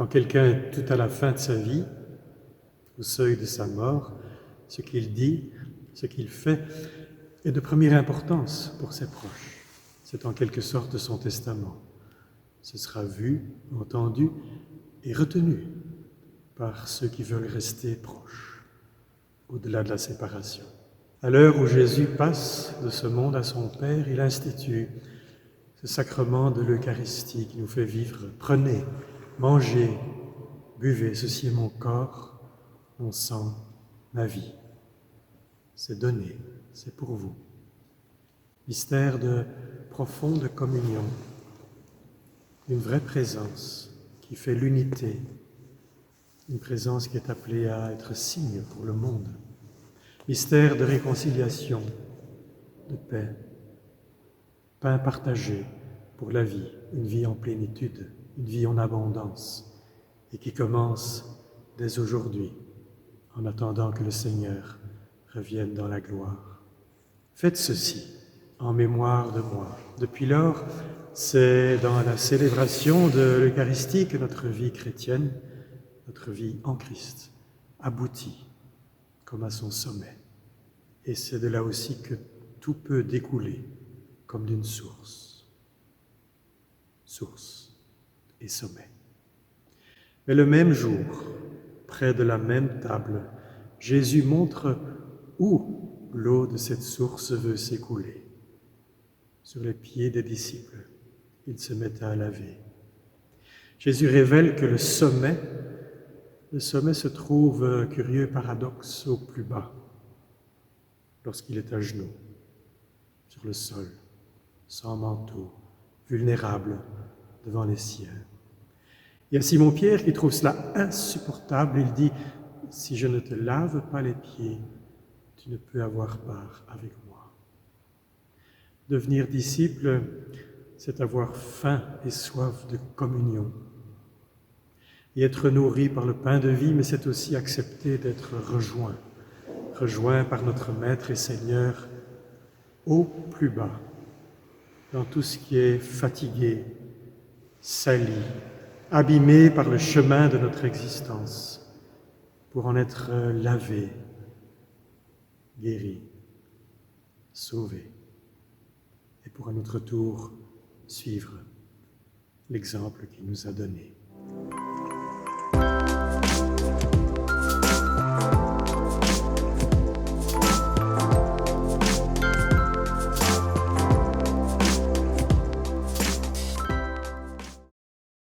Quand quelqu'un est tout à la fin de sa vie, au seuil de sa mort, ce qu'il dit, ce qu'il fait est de première importance pour ses proches. C'est en quelque sorte son testament. Ce sera vu, entendu et retenu par ceux qui veulent rester proches, au-delà de la séparation. À l'heure où Jésus passe de ce monde à son Père, il institue ce sacrement de l'Eucharistie qui nous fait vivre. Prenez, mangez, buvez, ceci est mon corps, mon sang, ma vie. C'est donné, c'est pour vous. Mystère de profonde communion, une vraie présence qui fait l'unité, une présence qui est appelée à être signe pour le monde. Mystère de réconciliation, de paix, pain partagé pour la vie, une vie en plénitude, une vie en abondance, et qui commence dès aujourd'hui, en attendant que le Seigneur revienne dans la gloire. Faites ceci en mémoire de moi. Depuis lors, c'est dans la célébration de l'Eucharistie que notre vie chrétienne, notre vie en Christ, aboutit comme à son sommet. Et c'est de là aussi que tout peut découler comme d'une source. Source et sommet. Mais le même jour, près de la même table, Jésus montre où l'eau de cette source veut s'écouler. Sur les pieds des disciples, il se met à laver. Jésus révèle que le sommet se trouve, curieux paradoxe, au plus bas, lorsqu'il est à genoux, sur le sol, sans manteau, vulnérable devant les siens. Il y a Simon-Pierre qui trouve cela insupportable. Il dit « Si je ne te lave pas les pieds, tu ne peux avoir part avec moi. » Devenir disciple, c'est avoir faim et soif de communion. Et être nourri par le pain de vie, mais c'est aussi accepter d'être rejoint par notre Maître et Seigneur au plus bas, dans tout ce qui est fatigué, sali, abîmé par le chemin de notre existence, pour en être lavé, guéri, sauvé, et pour à notre tour suivre l'exemple qu'il nous a donné.